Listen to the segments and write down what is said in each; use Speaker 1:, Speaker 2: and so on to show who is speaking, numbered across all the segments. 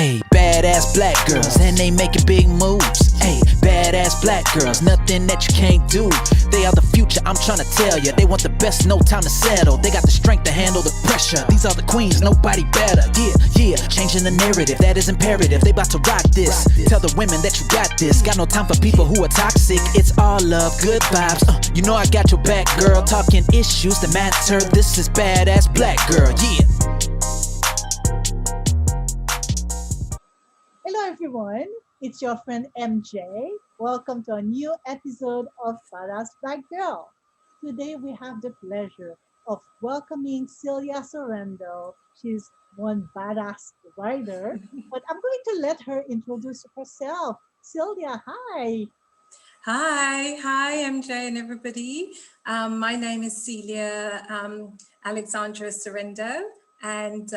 Speaker 1: Hey, badass black girls, and they making big moves. Hey, badass black girls, nothing that you can't do. They are the future, I'm trying to tell ya. They want the best, no time to settle. They got the strength to handle the pressure. These are the queens, nobody better. Yeah, changing the narrative, that is imperative. They about to rock this. Tell the women that you got this. Got no time for people who are toxic. It's all love, good vibes. You know I got your back, girl. Talking issues that matter. This is badass black girl, yeah.
Speaker 2: Hello everyone, it's your friend MJ. Welcome to a new episode of Badass Black Girl. Today we have the pleasure of welcoming Celia Sorrendo. She's one badass writer, but I'm going to let her introduce herself. Celia, hi.
Speaker 3: Hi, MJ and everybody. My name is Celia Alexandra Sorrendo, and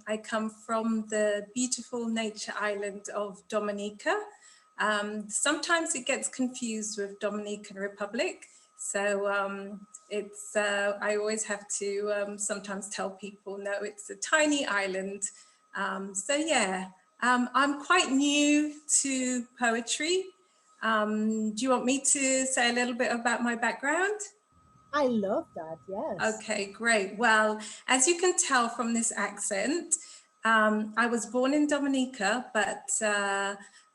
Speaker 3: I come from the beautiful nature island of Dominica. Sometimes it gets confused with Dominican Republic, so I always have to sometimes tell people, no, it's a tiny island. I'm quite new to poetry. Do you want me to say a little bit about my background?
Speaker 2: I love that, yes.
Speaker 3: Okay, great. Well, as you can tell from this accent, I was born in Dominica, but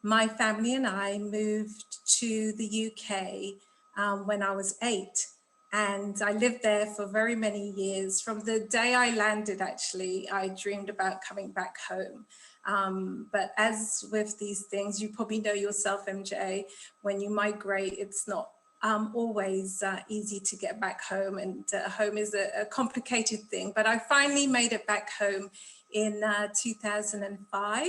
Speaker 3: my family and I moved to the UK when I was 8. And I lived there for very many years. From the day I landed, actually, I dreamed about coming back home. But as with these things, you probably know yourself, MJ, when you migrate, it's not always easy to get back home, and home is a complicated thing. But I finally made it back home in 2005.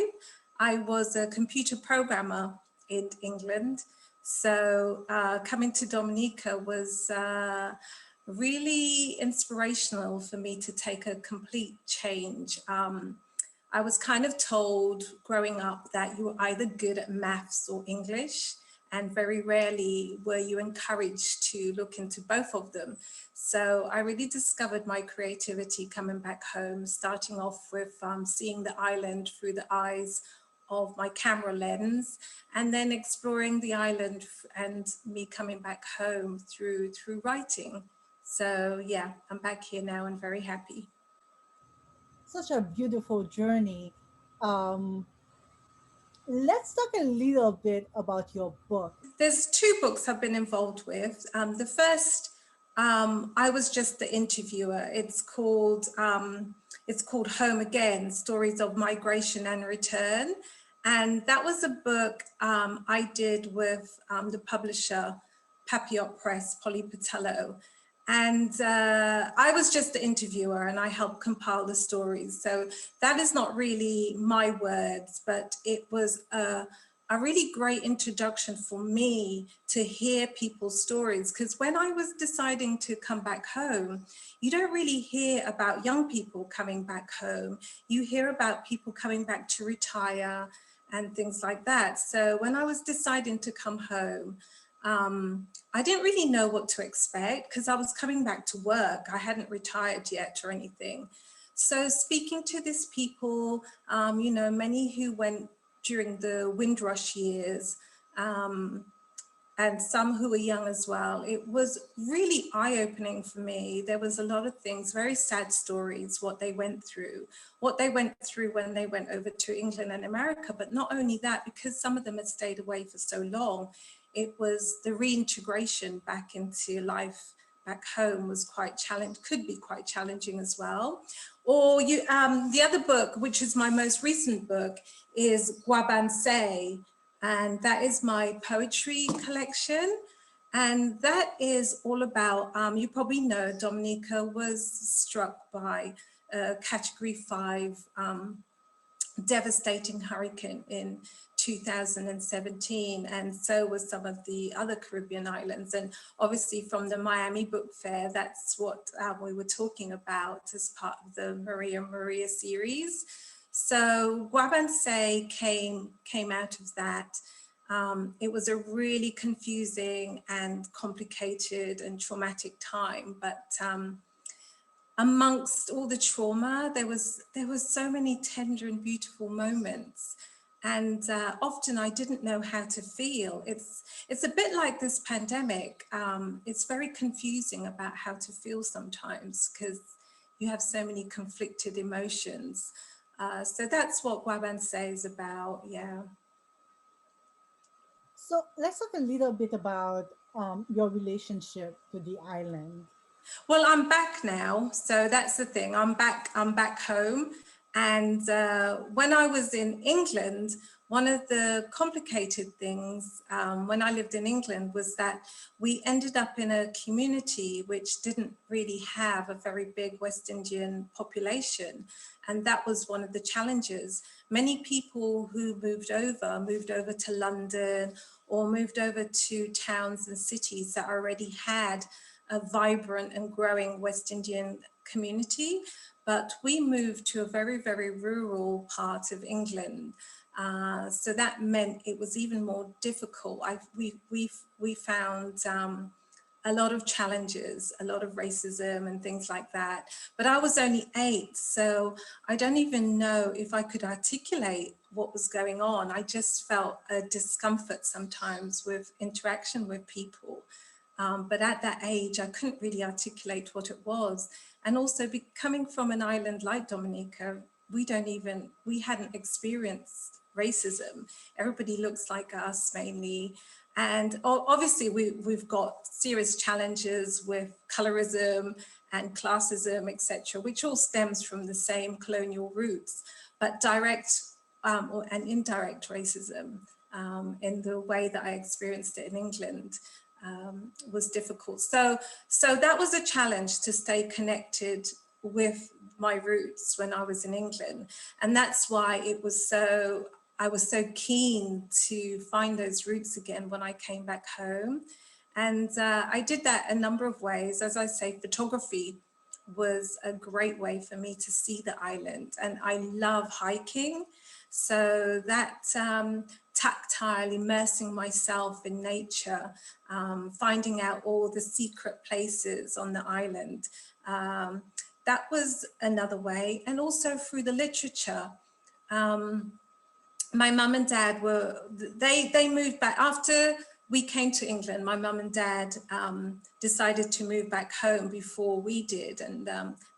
Speaker 3: I was a computer programmer in England. So coming to Dominica was really inspirational for me to take a complete change. I was kind of told growing up that you were either good at maths or English, and very rarely were you encouraged to look into both of them. So I really discovered my creativity coming back home, starting off with seeing the island through the eyes of my camera lens, and then exploring the island and me coming back home through writing. So yeah, I'm back here now and very happy.
Speaker 2: Such a beautiful journey. Um, let's talk a little bit about your book.
Speaker 3: There's 2 books I've been involved with. The first, I was just the interviewer. It's called Home Again: Stories of Migration and Return. And that was a book I did with the publisher, Papillon Press, Polly Patello. And I was just the interviewer, and I helped compile the stories. So that is not really my words, but it was a really great introduction for me to hear people's stories. Because when I was deciding to come back home, you don't really hear about young people coming back home. You hear about people coming back to retire and things like that. So when I was deciding to come home, I didn't really know what to expect because I was coming back to work. I hadn't retired yet or anything. So speaking to these people, many who went during the Windrush years, and some who were young as well, it was really eye-opening for me. There was a lot of things, very sad stories, what they went through when they went over to England and America. But not only that, because some of them had stayed away for so long, it was the reintegration back into life back home was could be quite challenging as well. Or the other book, which is my most recent book, is Guabancex, and that is my poetry collection. And that is all about, you probably know, Dominica was struck by a Category 5 devastating hurricane in 2017, and so was some of the other Caribbean islands. And obviously from the Miami Book Fair, that's what we were talking about as part of the Maria series. So Guabancex came out of that. It was a really confusing and complicated and traumatic time, but amongst all the trauma, there was so many tender and beautiful moments. And often I didn't know how to feel. It's a bit like this pandemic. It's very confusing about how to feel sometimes because you have so many conflicted emotions. So that's what Guabancex is about, yeah.
Speaker 2: So let's talk a little bit about your relationship to the island.
Speaker 3: Well, I'm back now, so that's the thing. I'm back home. And when I was in England, one of the complicated things when I lived in England was that we ended up in a community which didn't really have a very big West Indian population. And that was one of the challenges. Many people who moved over to London or moved over to towns and cities that already had a vibrant and growing West Indian community, but we moved to a very, very rural part of England. So that meant it was even more difficult. We found a lot of challenges, a lot of racism and things like that. But I was only 8, so I don't even know if I could articulate what was going on. I just felt a discomfort sometimes with interaction with people. But at that age, I couldn't really articulate what it was. And also coming from an island like Dominica, we hadn't experienced racism. Everybody looks like us mainly. And obviously we've got serious challenges with colorism and classism, etc., which all stems from the same colonial roots, but direct and indirect racism in the way that I experienced it in England. Was difficult. So that was a challenge to stay connected with my roots when I was in England. And that's why I was so keen to find those roots again when I came back home. And I did that a number of ways. As I say, photography was a great way for me to see the island. And I love hiking. So that tactile, immersing myself in nature, finding out all the secret places on the island. That was another way. And also through the literature. My mum and dad they moved back. After we came to England, my mum and dad decided to move back home before we did. And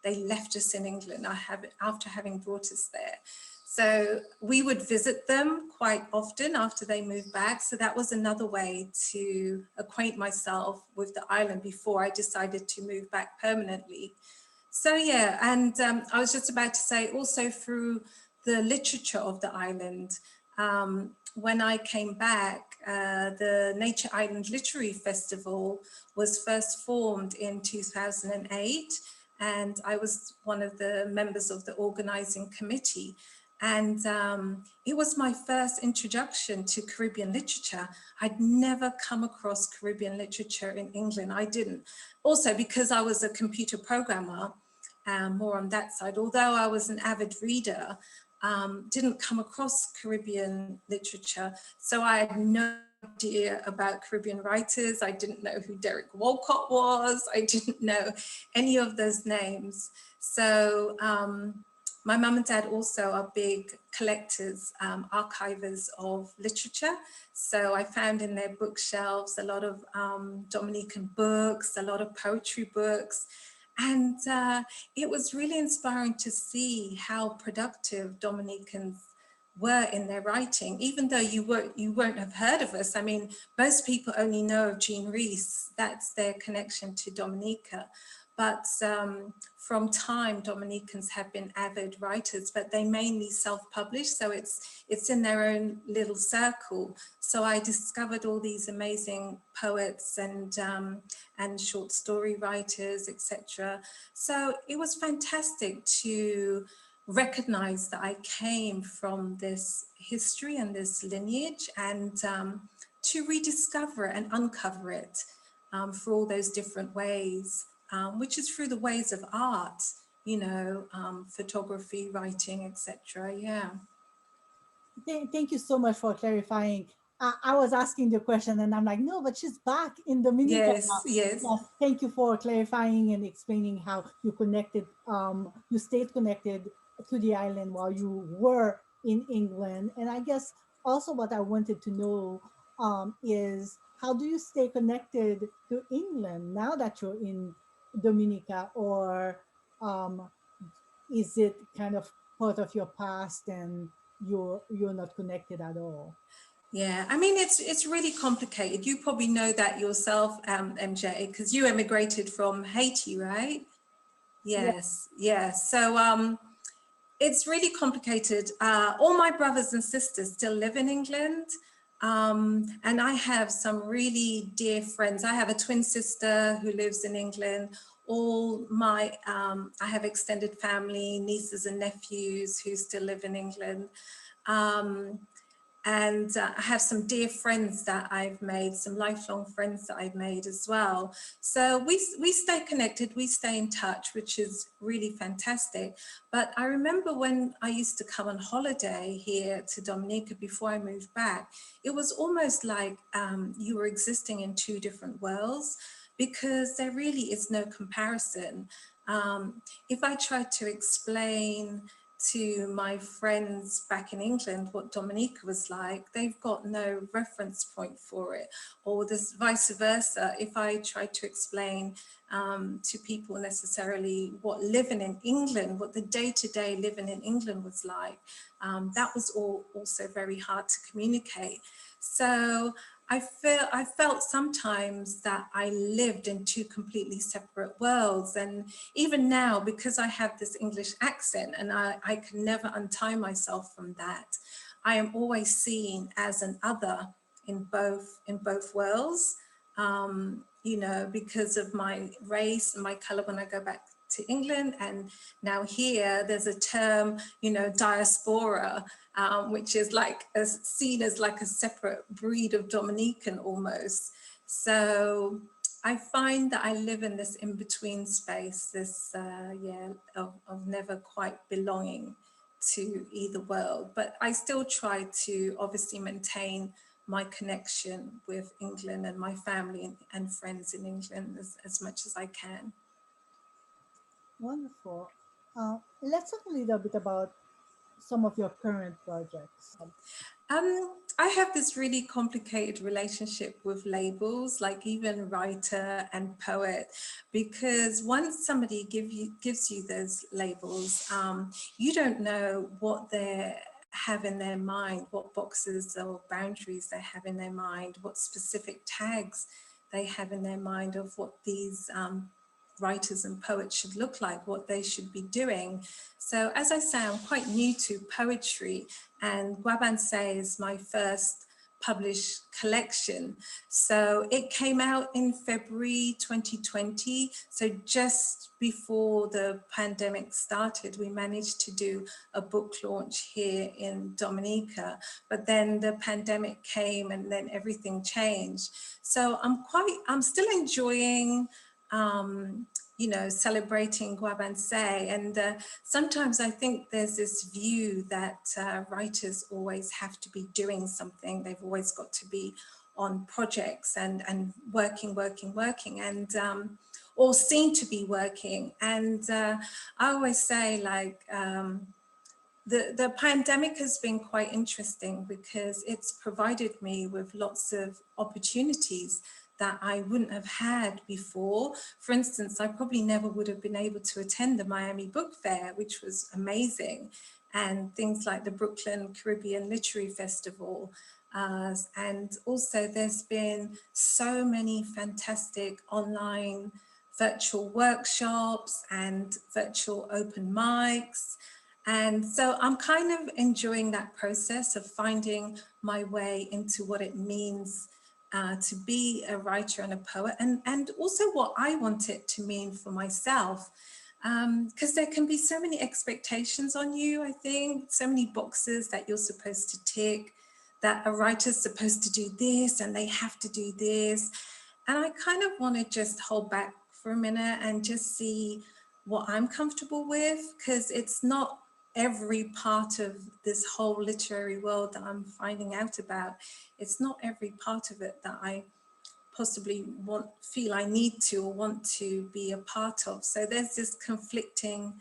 Speaker 3: they left us in England after having brought us there. So we would visit them quite often after they moved back. So that was another way to acquaint myself with the island before I decided to move back permanently. So yeah, and I was just about to say also through the literature of the island. When I came back, the Nature Island Literary Festival was first formed in 2008. And I was one of the members of the organizing committee. And it was my first introduction to Caribbean literature. I'd never come across Caribbean literature in England. I didn't. Also because I was a computer programmer, more on that side, although I was an avid reader, didn't come across Caribbean literature. So I had no idea about Caribbean writers. I didn't know who Derek Walcott was. I didn't know any of those names. So my mum and dad also are big collectors, archivers of literature. So I found in their bookshelves a lot of Dominican books, a lot of poetry books. And it was really inspiring to see how productive Dominicans were in their writing, even though you won't have heard of us. I mean, most people only know of Jean Rhys. That's their connection to Dominica. But from time, Dominicans have been avid writers, but they mainly self-publish, so it's in their own little circle. So I discovered all these amazing poets and short story writers, etc. So it was fantastic to recognize that I came from this history and this lineage, and to rediscover and uncover it for all those different ways. Which is through the ways of art, you know, photography, writing, etc. Yeah.
Speaker 2: Thank you so much for clarifying. I was asking the question and I'm like, no, but she's back in Dominica now.
Speaker 3: Yes, yes.
Speaker 2: Yeah, thank you for clarifying and explaining how you connected, you stayed connected to the island while you were in England. And I guess also what I wanted to know is how do you stay connected to England now that you're in Dominica, or um, is it kind of part of your past and you're not connected at all?
Speaker 3: Yeah, I mean, it's really complicated. You probably know that yourself, MJ, because you emigrated from Haiti, right?
Speaker 2: Yeah.
Speaker 3: Yes, yes. So it's really complicated. All my brothers and sisters still live in England. And I have some really dear friends. I have a twin sister who lives in England. All my, I have extended family, nieces and nephews who still live in England. Um, and I have some dear friends that I've made, some lifelong friends that I've made as well. So we stay connected, we stay in touch, which is really fantastic. But I remember when I used to come on holiday here to Dominica before I moved back, it was almost like you were existing in two different worlds, because there really is no comparison. If I tried to explain to my friends back in England what Dominica was like, they've got no reference point for it, or this vice versa. If I tried to explain to people necessarily what living in England, what the day-to-day living in England was like, that was all also very hard to communicate. So I felt sometimes that I lived in two completely separate worlds. And even now, because I have this English accent and I can never untie myself from that, I am always seen as an other in both worlds, you know, because of my race and my color when I go back to England. And now here there's a term, you know, diaspora, which is like seen as like a separate breed of Dominican almost. So I find that I live in this in-between space, this of never quite belonging to either world. But I still try to obviously maintain my connection with England and my family and friends in England as much as I can.
Speaker 2: Wonderful. Let's talk a little bit about some of your current projects.
Speaker 3: I have this really complicated relationship with labels, like even writer and poet, because once somebody gives you those labels, you don't know what they have in their mind, what boxes or boundaries they have in their mind, what specific tags they have in their mind of what these writers and poets should look like, what they should be doing. So as I say, I'm quite new to poetry, and Guabancex is my first published collection. So it came out in February 2020. So just before the pandemic started, we managed to do a book launch here in Dominica, but then the pandemic came and then everything changed. So I'm still enjoying you know, celebrating Guabancex. And sometimes I think there's this view that writers always have to be doing something. They've always got to be on projects and working, and or seem to be working. And I always say, like, the pandemic has been quite interesting because it's provided me with lots of opportunities that I wouldn't have had before. For instance, I probably never would have been able to attend the Miami Book Fair, which was amazing, and things like the Brooklyn Caribbean Literary Festival. And also there's been so many fantastic online virtual workshops and virtual open mics. And so I'm kind of enjoying that process of finding my way into what it means to be a writer and a poet, and also what I want it to mean for myself. Because there can be so many expectations on you, I think, so many boxes that you're supposed to tick, that a writer's supposed to do this and they have to do this. And I kind of want to just hold back for a minute and just see what I'm comfortable with, because it's not every part of this whole literary world that I'm finding out about. It's not every part of it that I possibly feel I need to or want to be a part of. So there's this conflicting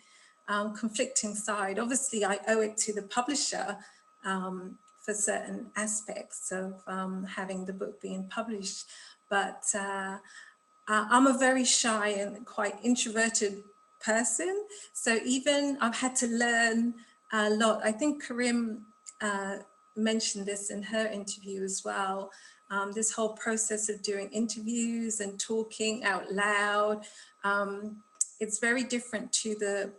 Speaker 3: side. Obviously, I owe it to the publisher for certain aspects of having the book being published, but I'm a very shy and quite introverted person. So even I've had to learn a lot. I think Karim mentioned this in her interview as well. This whole process of doing interviews and talking out loud. It's very different to the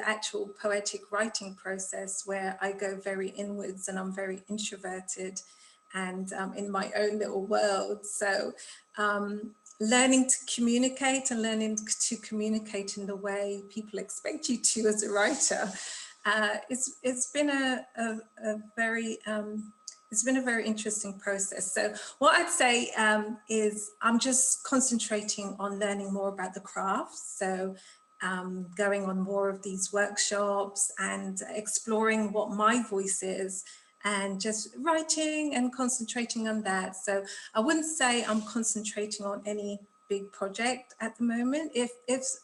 Speaker 3: actual poetic writing process, where I go very inwards and I'm very introverted and in my own little world. So learning to communicate and learning to communicate in the way people expect you to as a writer, it's been a very interesting process. So what I'd say is I'm just concentrating on learning more about the craft. So going on more of these workshops and exploring what my voice is and just writing and concentrating on that. So I wouldn't say I'm concentrating on any big project at the moment. If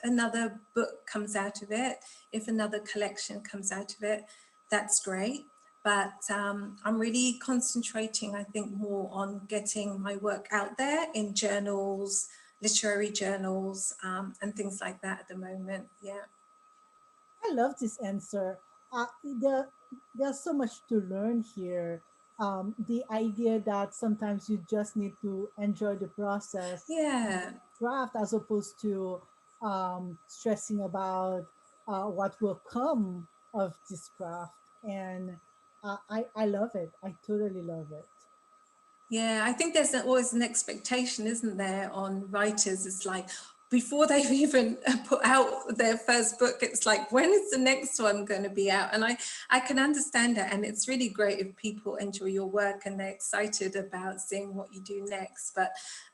Speaker 3: another book comes out of it, if another collection comes out of it, that's great. But I'm really concentrating, I think, more on getting my work out there in journals, literary journals, and things like that at the moment. Yeah.
Speaker 2: I love this answer. There's so much to learn here. The idea that sometimes you just need to enjoy the process,
Speaker 3: Yeah.
Speaker 2: craft, as opposed to stressing about what will come of this craft. And I love it. I totally love it.
Speaker 3: Yeah, I think there's always an expectation, isn't there, on writers? It's like before they've even put out their first book, it's like, when is the next one going to be out? And I can understand that. And it's really great if people enjoy your work and they're excited about seeing what you do next. But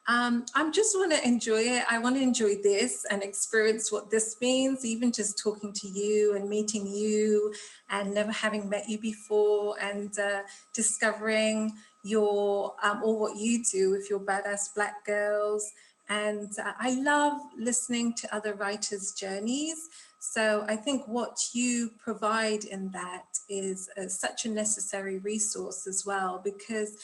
Speaker 3: I just want to enjoy it. I want to enjoy this and experience what this means, even just talking to you and meeting you and never having met you before, and discovering your all what you do with your Badass Black Girls. And I love listening to other writers' journeys. So I think what you provide in that is such a necessary resource as well, because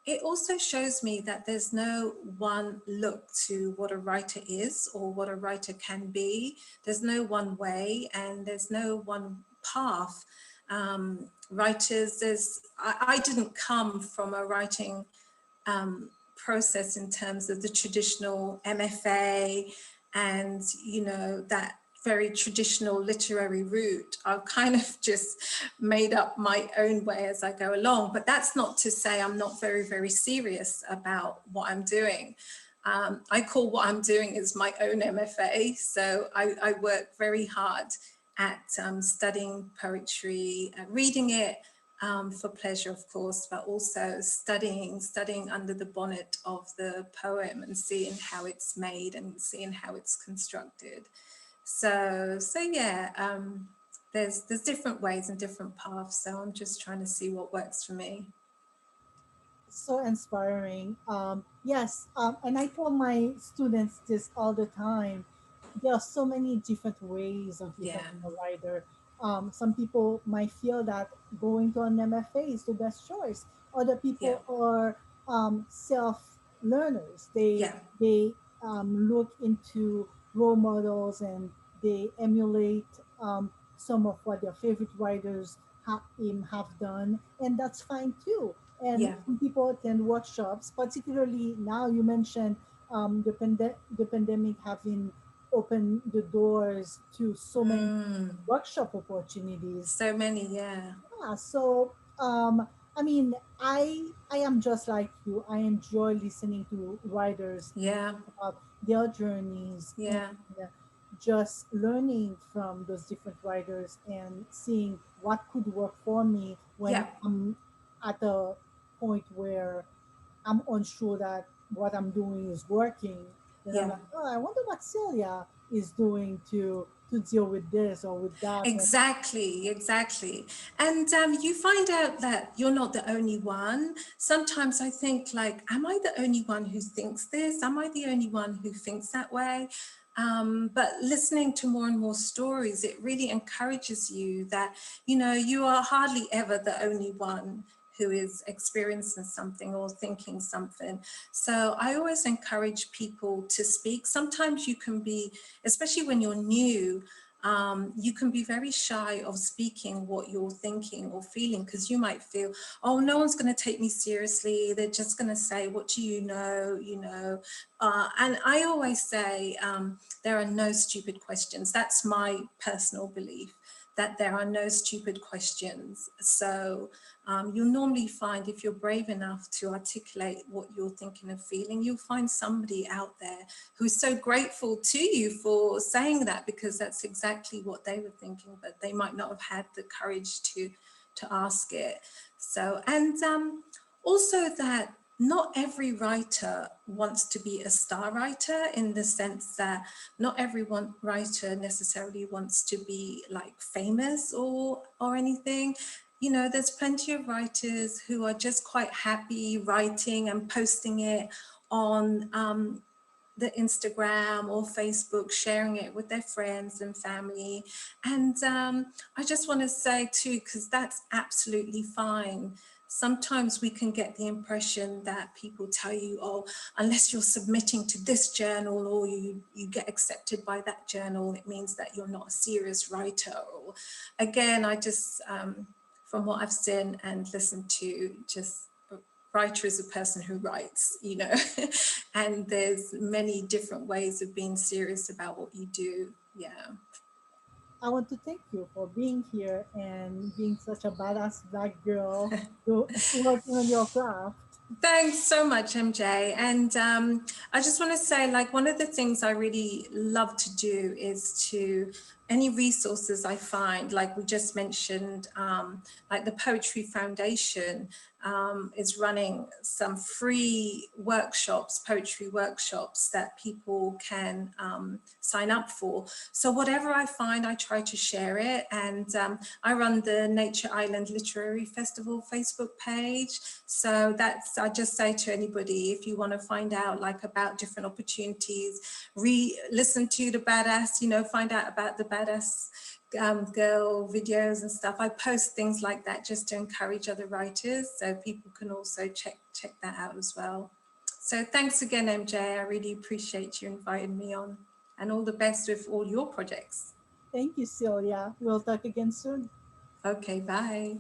Speaker 3: it also shows me that there's no one look to what a writer is or what a writer can be. There's no one way and there's no one path. Writers, I didn't come from a writing process in terms of the traditional MFA and, you know, that very traditional literary route. I've kind of just made up my own way as I go along. But that's not to say I'm not very, very serious about what I'm doing. I call what I'm doing is my own MFA. So I work very hard at studying poetry, reading it for pleasure, of course, but also studying under the bonnet of the poem and seeing how it's made and seeing how it's constructed. So yeah, there's different ways and different paths. So I'm just trying to see what works for me.
Speaker 2: So inspiring. Yes, and I tell my students this all the time. There are so many different ways of
Speaker 3: Yeah.
Speaker 2: becoming a writer. Some people might feel that going to an MFA is the best choice. Other people are self learners.
Speaker 3: Yeah.
Speaker 2: They look into role models and they emulate some of what their favorite writers have done, and that's fine too. And
Speaker 3: Yeah.
Speaker 2: some people attend workshops, particularly now. You mentioned the pandemic having opened the doors to so many workshop opportunities.
Speaker 3: So many, yeah.
Speaker 2: Yeah, so I mean, I am just like you. I enjoy listening to writers
Speaker 3: Yeah.
Speaker 2: about their journeys and
Speaker 3: Yeah.
Speaker 2: just learning from those different writers and seeing what could work for me when
Speaker 3: Yeah.
Speaker 2: I'm at a point where I'm unsure that what I'm doing is working. Then I'm
Speaker 3: Yeah.
Speaker 2: like, oh, I wonder what Celia is doing to to deal with this or with that.
Speaker 3: Exactly, exactly. And you find out that you're not the only one. Sometimes I think like, am I the only one who thinks this? Am I the only one who thinks that way? But listening to more and more stories, it really encourages you that, you are hardly ever the only one who is experiencing something or thinking something. So I always encourage people to speak. Sometimes you can be, especially when you're new, you can be very shy of speaking what you're thinking or feeling, because you might feel, oh, no one's going to take me seriously. They're just going to say, what do you know? And I always say there are no stupid questions. That's my personal belief, that there are no stupid questions. So you'll normally find, if you're brave enough to articulate what you're thinking and feeling, you'll find somebody out there who's so grateful to you for saying that, because that's exactly what they were thinking, but they might not have had the courage to ask it. So, and also that not every writer wants to be a star writer, in the sense that not every writer necessarily wants to be like famous or anything. There's plenty of writers who are just quite happy writing and posting it on the Instagram or Facebook, sharing it with their friends and family. And I just want to say too, because that's absolutely fine. Sometimes we can get the impression that people tell you, oh, unless you're submitting to this journal or you get accepted by that journal, it means that you're not a serious writer. Or again, I just, from what I've seen and listened to, just writer is a person who writes, and there's many different ways of being serious about what you do. Yeah.
Speaker 2: I want to thank you for being here and being such a badass black girl working on your craft.
Speaker 3: Thanks so much, MJ. And I just want to say, like, one of the things I really love to do is to, any resources I find, like we just mentioned, like the Poetry Foundation is running some free workshops, poetry workshops that people can sign up for. So whatever I find, I try to share it. And I run the Nature Island Literary Festival Facebook page. So that's, I just say to anybody, if you want to find out like about different opportunities, listen to the badass, find out about the badass girl videos and stuff. I post things like that just to encourage other writers, so people can also check that out as well. So thanks again, MJ. I really appreciate you inviting me on, and all the best with all your projects.
Speaker 2: Thank you, Celia. We'll talk again soon.
Speaker 3: Okay, bye.